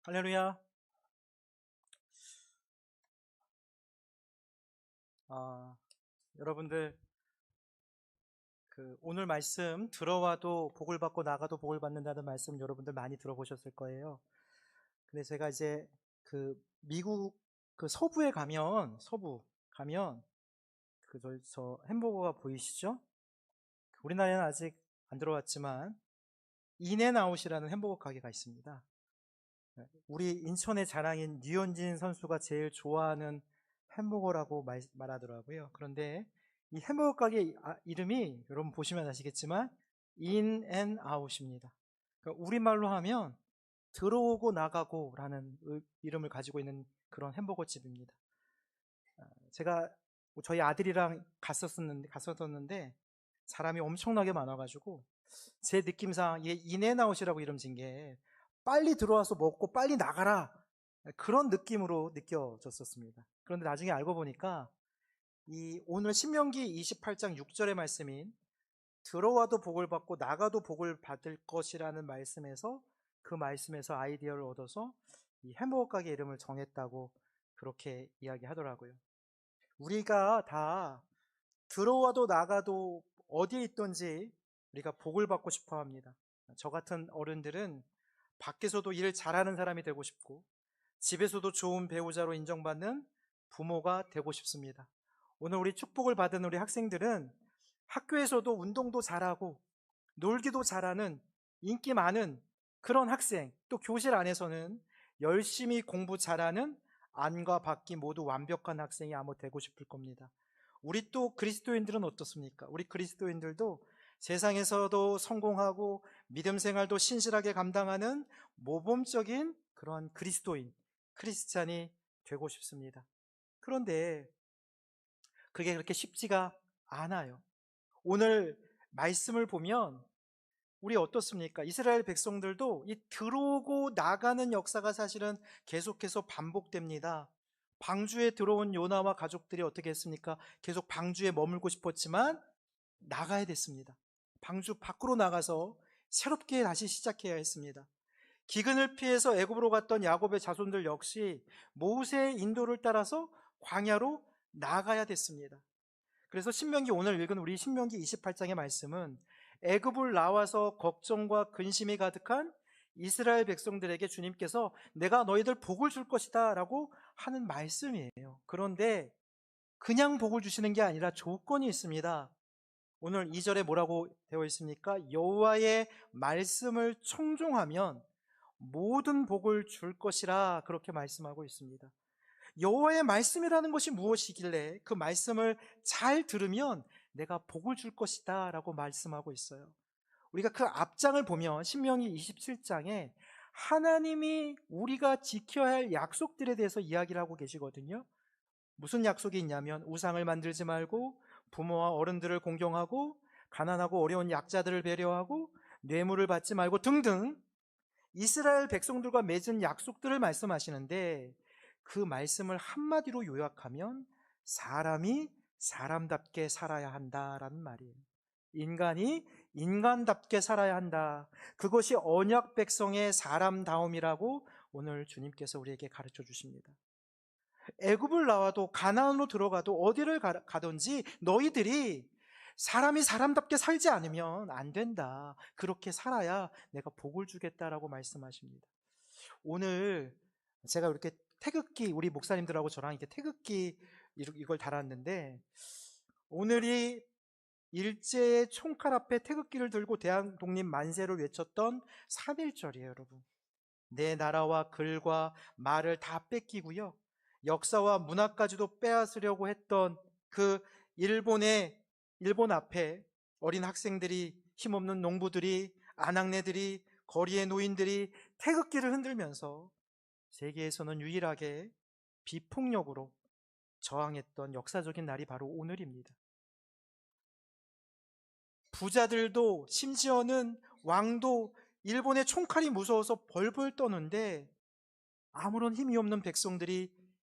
할렐루야. 아, 여러분들, 오늘 말씀 들어와도 복을 받고 나가도 복을 받는다는 말씀 여러분들 많이 들어보셨을 거예요. 근데 제가 이제 미국 서부에 가면, 저 햄버거가 보이시죠? 우리나라에는 아직 안 들어왔지만, 인앤아웃이라는 햄버거 가게가 있습니다. 우리 인천의 자랑인 류현진 선수가 제일 좋아하는 햄버거라고 말하더라고요. 그런데 이 햄버거 가게 이름이 여러분 보시면 아시겠지만 인앤아웃입니다. 그러니까 우리말로 하면 들어오고 나가고 라는 이름을 가지고 있는 그런 햄버거 집입니다. 제가 저희 아들이랑 갔었는데 사람이 엄청나게 많아가지고 제 느낌상 얘 인앤아웃이라고 이름 진 게 빨리 들어와서 먹고 빨리 나가라 그런 느낌으로 느껴졌었습니다. 그런데 나중에 알고 보니까 이 오늘 신명기 28장 6절의 말씀인 들어와도 복을 받고 나가도 복을 받을 것이라는 말씀에서 그 말씀에서 아이디어를 얻어서 이 햄버거 가게 이름을 정했다고 그렇게 이야기하더라고요. 우리가 다 들어와도 나가도 어디에 있든지 우리가 복을 받고 싶어 합니다. 저 같은 어른들은 밖에서도 일 잘하는 사람이 되고 싶고 집에서도 좋은 배우자로 인정받는 부모가 되고 싶습니다. 오늘 우리 축복을 받은 우리 학생들은 학교에서도 운동도 잘하고 놀기도 잘하는 인기 많은 그런 학생, 또 교실 안에서는 열심히 공부 잘하는 안과 밖이 모두 완벽한 학생이 아마 되고 싶을 겁니다. 우리 또 그리스도인들은 어떻습니까? 우리 그리스도인들도 세상에서도 성공하고 믿음 생활도 신실하게 감당하는 모범적인 그런 크리스찬이 되고 싶습니다. 그런데 그게 그렇게 쉽지가 않아요. 오늘 말씀을 보면 우리 어떻습니까? 이스라엘 백성들도 이 들어오고 나가는 역사가 사실은 계속해서 반복됩니다. 방주에 들어온 요나와 가족들이 어떻게 했습니까? 계속 방주에 머물고 싶었지만 나가야 됐습니다. 방주 밖으로 나가서 새롭게 다시 시작해야 했습니다. 기근을 피해서 애굽으로 갔던 야곱의 자손들 역시 모세의 인도를 따라서 광야로 나가야 됐습니다. 그래서 오늘 읽은 우리 신명기 28장의 말씀은 애굽을 나와서 걱정과 근심이 가득한 이스라엘 백성들에게 주님께서 내가 너희들 복을 줄 것이다 라고 하는 말씀이에요. 그런데 그냥 복을 주시는 게 아니라 조건이 있습니다. 오늘 2절에 뭐라고 되어 있습니까? 여호와의 말씀을 청종하면 모든 복을 줄 것이라 그렇게 말씀하고 있습니다. 여호와의 말씀이라는 것이 무엇이길래 그 말씀을 잘 들으면 내가 복을 줄 것이다 라고 말씀하고 있어요. 우리가 그 앞장을 보면 신명기 27장에 하나님이 우리가 지켜야 할 약속들에 대해서 이야기를 하고 계시거든요. 무슨 약속이 있냐면 우상을 만들지 말고 부모와 어른들을 공경하고 가난하고 어려운 약자들을 배려하고 뇌물을 받지 말고 등등 이스라엘 백성들과 맺은 약속들을 말씀하시는데 그 말씀을 한마디로 요약하면 사람이 사람답게 살아야 한다라는 말이에요. 인간이 인간답게 살아야 한다. 그것이 언약 백성의 사람다움이라고 오늘 주님께서 우리에게 가르쳐 주십니다. 애굽을 나와도 가나안으로 들어가도 어디를 가든지 너희들이 사람이 사람답게 살지 않으면 안 된다. 그렇게 살아야 내가 복을 주겠다라고 말씀하십니다. 오늘 제가 이렇게 태극기 우리 목사님들하고 저랑 이렇게 태극기 이걸 달았는데 오늘이 일제의 총칼 앞에 태극기를 들고 대한 독립 만세를 외쳤던 3.1절이에요, 여러분. 내 나라와 글과 말을 다 뺏기고요. 역사와 문화까지도 빼앗으려고 했던 그 일본 앞에 어린 학생들이, 힘없는 농부들이, 아낙네들이, 거리의 노인들이 태극기를 흔들면서 세계에서는 유일하게 비폭력으로 저항했던 역사적인 날이 바로 오늘입니다. 부자들도 심지어는 왕도 일본의 총칼이 무서워서 벌벌 떠는데 아무런 힘이 없는 백성들이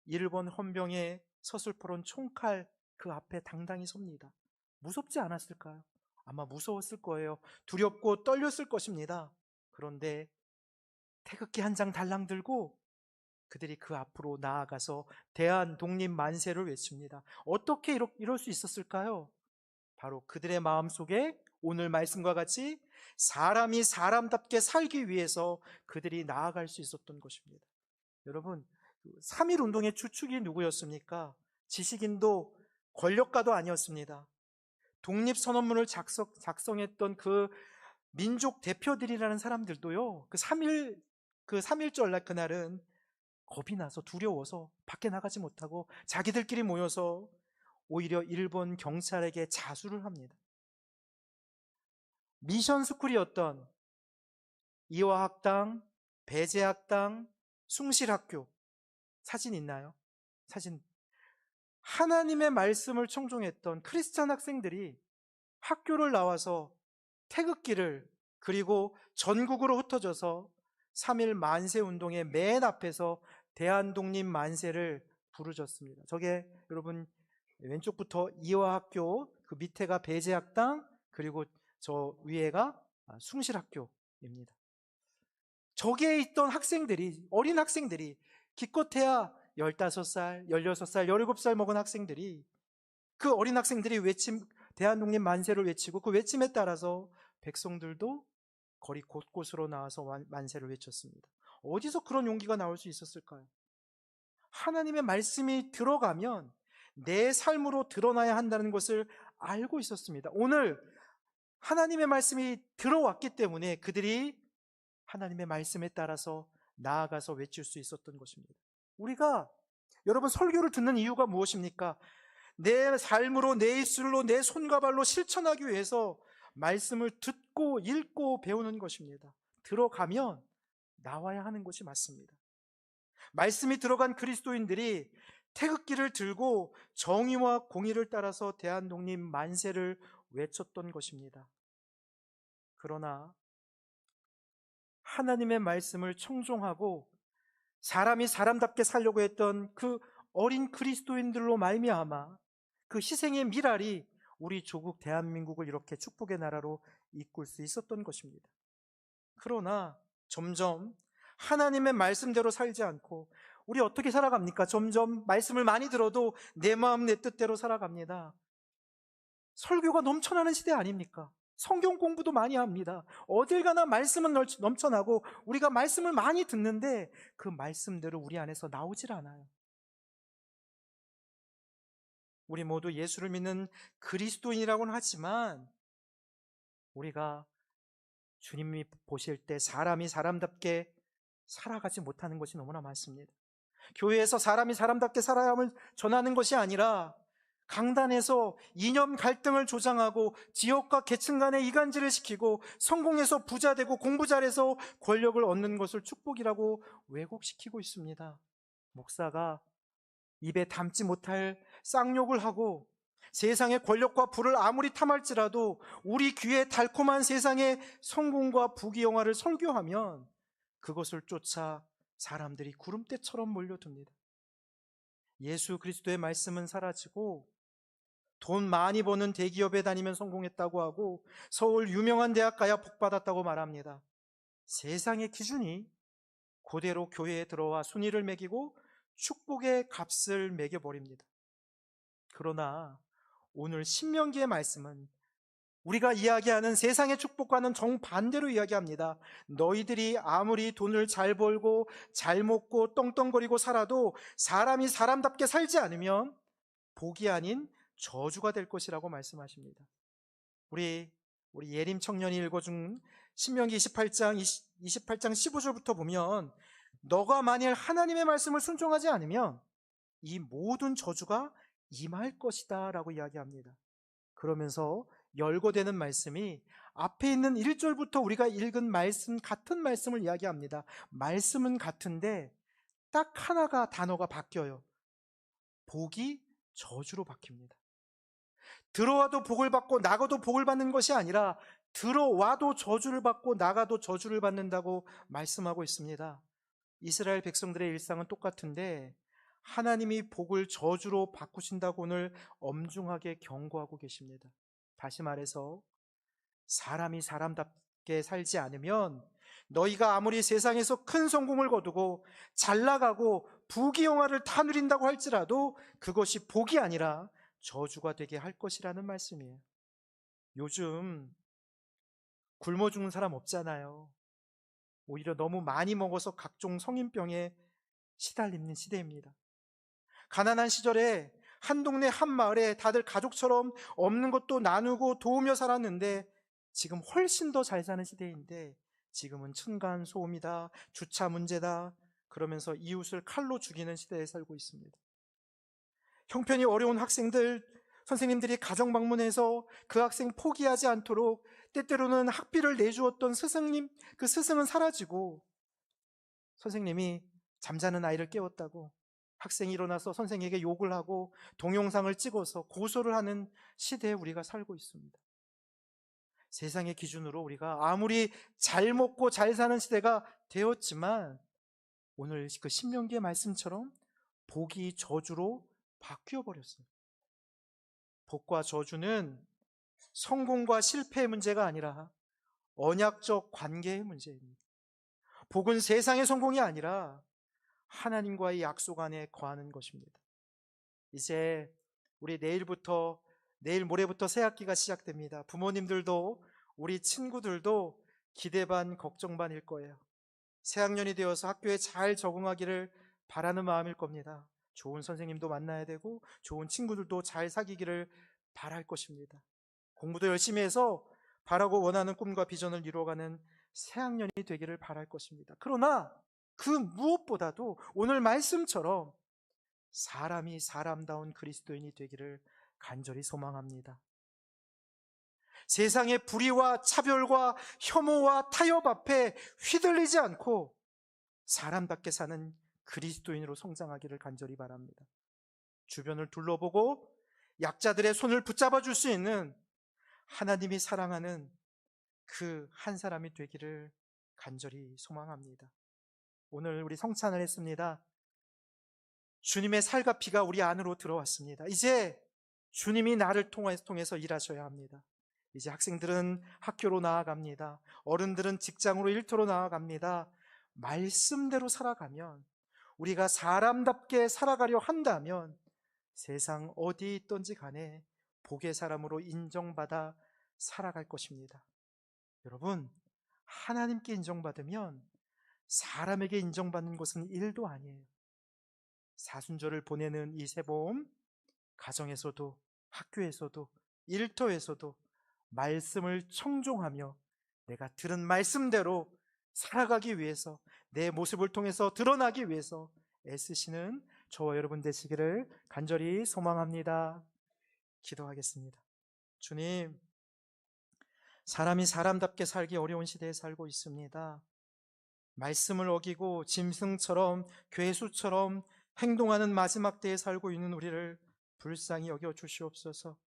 일본 헌병의 서슬퍼런 총칼 그 앞에 당당히 섭니다. 무섭지 않았을까요? 아마 무서웠을 거예요. 두렵고 떨렸을 것입니다. 그런데 태극기 한 장 달랑 들고 그들이 그 앞으로 나아가서 대한 독립 만세를 외칩니다. 어떻게 이럴 수 있었을까요? 바로 그들의 마음속에 오늘 말씀과 같이 사람이 사람답게 살기 위해서 그들이 나아갈 수 있었던 것입니다. 여러분, 3.1 운동의 주축이 누구였습니까? 지식인도 권력가도 아니었습니다. 독립선언문을 작성했던 그 민족 대표들이라는 사람들도요, 그 3.1절 날 그날은 겁이 나서 두려워서 밖에 나가지 못하고 자기들끼리 모여서 오히려 일본 경찰에게 자수를 합니다. 미션 스쿨이었던 이화학당, 배제학당, 숭실학교 사진 있나요? 사진. 하나님의 말씀을 청종했던 크리스찬 학생들이 학교를 나와서 태극기를 그리고 전국으로 흩어져서 3.1 만세 운동의 맨 앞에서 대한독립 만세를 부르짖습니다. 저게 여러분 왼쪽부터 이화학교, 그 밑에가 배제학당, 그리고 저 위에가 숭실학교입니다. 저기에 있던 학생들이, 어린 학생들이, 기껏해야 15살, 16살, 17살 먹은 학생들이, 그 어린 학생들이 대한독립 만세를 외치고 그 외침에 따라서 백성들도 거리 곳곳으로 나와서 만세를 외쳤습니다. 어디서 그런 용기가 나올 수 있었을까요? 하나님의 말씀이 들어가면 내 삶으로 드러나야 한다는 것을 알고 있었습니다. 오늘 하나님의 말씀이 들어왔기 때문에 그들이 하나님의 말씀에 따라서 나아가서 외칠 수 있었던 것입니다. 우리가 여러분 설교를 듣는 이유가 무엇입니까? 내 삶으로, 내 입술로, 내 손과 발로 실천하기 위해서 말씀을 듣고 읽고 배우는 것입니다. 들어가면 나와야 하는 것이 맞습니다. 말씀이 들어간 그리스도인들이 태극기를 들고 정의와 공의를 따라서 대한독립 만세를 외쳤던 것입니다. 그러나 하나님의 말씀을 청종하고 사람이 사람답게 살려고 했던 그 어린 그리스도인들로 말미암아 그 희생의 미랄이 우리 조국 대한민국을 이렇게 축복의 나라로 이끌 수 있었던 것입니다. 그러나 점점 하나님의 말씀대로 살지 않고 우리 어떻게 살아갑니까? 점점 말씀을 많이 들어도 내 마음 내 뜻대로 살아갑니다. 설교가 넘쳐나는 시대 아닙니까? 성경 공부도 많이 합니다. 어딜 가나 말씀은 넘쳐나고 우리가 말씀을 많이 듣는데 그 말씀대로 우리 안에서 나오질 않아요. 우리 모두 예수를 믿는 그리스도인이라고는 하지만 우리가 주님이 보실 때 사람이 사람답게 살아가지 못하는 것이 너무나 많습니다. 교회에서 사람이 사람답게 살아야 함을 전하는 것이 아니라 강단에서 이념 갈등을 조장하고 지역과 계층 간의 이간질을 시키고 성공해서 부자 되고 공부 잘해서 권력을 얻는 것을 축복이라고 왜곡시키고 있습니다. 목사가 입에 담지 못할 쌍욕을 하고 세상의 권력과 부를 아무리 탐할지라도 우리 귀에 달콤한 세상의 성공과 부귀영화를 설교하면 그것을 쫓아 사람들이 구름대처럼 몰려듭니다. 예수 그리스도의 말씀은 사라지고 돈 많이 버는 대기업에 다니면 성공했다고 하고 서울 유명한 대학 가야 복받았다고 말합니다. 세상의 기준이 그대로 교회에 들어와 순위를 매기고 축복의 값을 매겨버립니다. 그러나 오늘 신명기의 말씀은 우리가 이야기하는 세상의 축복과는 정반대로 이야기합니다. 너희들이 아무리 돈을 잘 벌고 잘 먹고 떵떵거리고 살아도 사람이 사람답게 살지 않으면 복이 아닌 저주가 될 것이라고 말씀하십니다. 우리 예림 청년이 읽어준 신명기 28장 15절부터 보면 너가 만일 하나님의 말씀을 순종하지 않으면 이 모든 저주가 임할 것이다 라고 이야기합니다. 그러면서 열거되는 말씀이 앞에 있는 1절부터 우리가 읽은 말씀 같은 말씀을 이야기합니다. 말씀은 같은데 딱 하나가 단어가 바뀌어요. 복이 저주로 바뀝니다. 들어와도 복을 받고 나가도 복을 받는 것이 아니라 들어와도 저주를 받고 나가도 저주를 받는다고 말씀하고 있습니다. 이스라엘 백성들의 일상은 똑같은데 하나님이 복을 저주로 바꾸신다고 오늘 엄중하게 경고하고 계십니다. 다시 말해서 사람이 사람답게 살지 않으면 너희가 아무리 세상에서 큰 성공을 거두고 잘 나가고 부귀영화를 다 누린다고 할지라도 그것이 복이 아니라 저주가 되게 할 것이라는 말씀이에요. 요즘 굶어 죽는 사람 없잖아요. 오히려 너무 많이 먹어서 각종 성인병에 시달리는 시대입니다. 가난한 시절에 한 동네 한 마을에 다들 가족처럼 없는 것도 나누고 도우며 살았는데 지금 훨씬 더 잘 사는 시대인데 지금은 층간소음이다, 주차 문제다 그러면서 이웃을 칼로 죽이는 시대에 살고 있습니다. 형편이 어려운 학생들, 선생님들이 가정 방문해서 그 학생 포기하지 않도록 때때로는 학비를 내주었던 스승님, 그 스승은 사라지고 선생님이 잠자는 아이를 깨웠다고 학생이 일어나서 선생에게 욕을 하고 동영상을 찍어서 고소를 하는 시대에 우리가 살고 있습니다. 세상의 기준으로 우리가 아무리 잘 먹고 잘 사는 시대가 되었지만 오늘 그 신명기의 말씀처럼 복이 저주로 바뀌어 버렸어요. 복과 저주는 성공과 실패의 문제가 아니라 언약적 관계의 문제입니다. 복은 세상의 성공이 아니라 하나님과의 약속 안에 거하는 것입니다. 이제 우리 내일 모레부터 새 학기가 시작됩니다. 부모님들도 우리 친구들도 기대 반 걱정 반일 거예요. 새 학년이 되어서 학교에 잘 적응하기를 바라는 마음일 겁니다. 좋은 선생님도 만나야 되고 좋은 친구들도 잘 사귀기를 바랄 것입니다. 공부도 열심히 해서 바라고 원하는 꿈과 비전을 이루어가는 새 학년이 되기를 바랄 것입니다. 그러나 그 무엇보다도 오늘 말씀처럼 사람이 사람다운 그리스도인이 되기를 간절히 소망합니다. 세상의 불의와 차별과 혐오와 타협 앞에 휘둘리지 않고 사람답게 사는 그리스도인으로 성장하기를 간절히 바랍니다. 주변을 둘러보고 약자들의 손을 붙잡아 줄 수 있는 하나님이 사랑하는 그 한 사람이 되기를 간절히 소망합니다. 오늘 우리 성찬을 했습니다. 주님의 살과 피가 우리 안으로 들어왔습니다. 이제 주님이 나를 통해서 일하셔야 합니다. 이제 학생들은 학교로 나아갑니다. 어른들은 직장으로 일터로 나아갑니다. 말씀대로 살아가면, 우리가 사람답게 살아가려 한다면 세상 어디 있든지 간에 복의 사람으로 인정받아 살아갈 것입니다. 여러분, 하나님께 인정받으면 사람에게 인정받는 것은 일도 아니에요. 사순절을 보내는 이 새봄, 가정에서도 학교에서도 일터에서도 말씀을 청종하며 내가 들은 말씀대로 살아가기 위해서, 내 모습을 통해서 드러나기 위해서 애쓰시는 저와 여러분 되시기를 간절히 소망합니다. 기도하겠습니다. 주님, 사람이 사람답게 살기 어려운 시대에 살고 있습니다. 말씀을 어기고 짐승처럼, 괴수처럼 행동하는 마지막 때에 살고 있는 우리를 불쌍히 여겨 주시옵소서.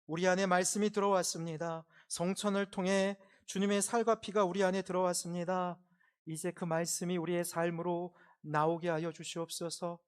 우리 안에 말씀이 들어왔습니다. 성천을 통해 주님의 살과 피가 우리 안에 들어왔습니다. 이제 그 말씀이 우리의 삶으로 나오게 하여 주시옵소서.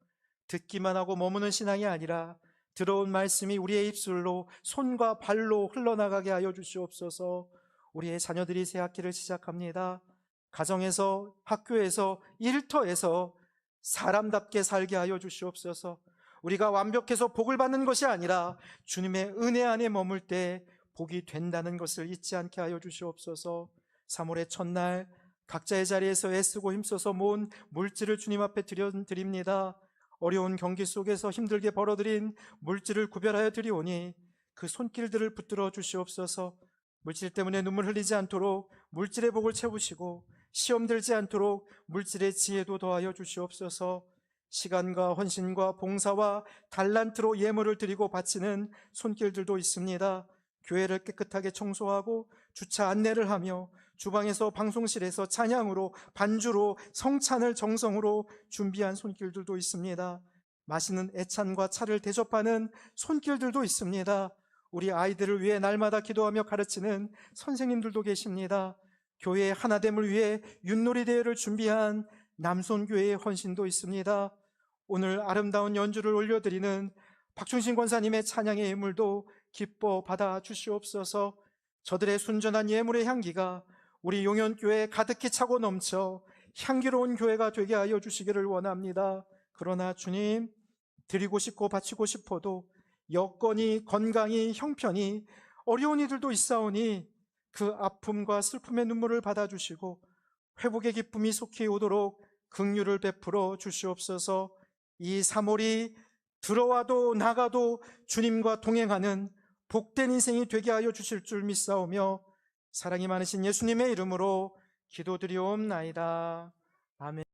듣기만 하고 머무는 신앙이 아니라 들어온 말씀이 우리의 입술로 손과 발로 흘러나가게 하여 주시옵소서. 우리의 자녀들이 새 학기를 시작합니다. 가정에서, 학교에서, 일터에서 사람답게 살게 하여 주시옵소서. 우리가 완벽해서 복을 받는 것이 아니라 주님의 은혜 안에 머물 때 복이 된다는 것을 잊지 않게 하여 주시옵소서. 3월의 첫날 각자의 자리에서 애쓰고 힘써서 모은 물질을 주님 앞에 드립니다. 어려운 경기 속에서 힘들게 벌어들인 물질을 구별하여 드리오니 그 손길들을 붙들어 주시옵소서. 물질 때문에 눈물 흘리지 않도록 물질의 복을 채우시고, 시험 들지 않도록 물질의 지혜도 더하여 주시옵소서. 시간과 헌신과 봉사와 달란트로 예물을 드리고 바치는 손길들도 있습니다. 교회를 깨끗하게 청소하고 주차 안내를 하며 주방에서 방송실에서 찬양으로, 반주로, 성찬을 정성으로 준비한 손길들도 있습니다. 맛있는 애찬과 차를 대접하는 손길들도 있습니다. 우리 아이들을 위해 날마다 기도하며 가르치는 선생님들도 계십니다. 교회의 하나됨을 위해 윷놀이 대회를 준비한 남손교회의 헌신도 있습니다. 오늘 아름다운 연주를 올려드리는 박충신 권사님의 찬양의 예물도 기뻐 받아 주시옵소서. 저들의 순전한 예물의 향기가 우리 용현교회 가득히 차고 넘쳐 향기로운 교회가 되게 하여 주시기를 원합니다. 그러나 주님, 드리고 싶고 바치고 싶어도 여건이, 건강이, 형편이 어려운 이들도 있사오니 그 아픔과 슬픔의 눈물을 받아주시고 회복의 기쁨이 속히 오도록 긍휼을 베풀어 주시옵소서. 이 3월이 들어와도 나가도 주님과 동행하는 복된 인생이 되게 하여 주실 줄 믿사오며 사랑이 많으신 예수님의 이름으로 기도드리옵나이다. 아멘.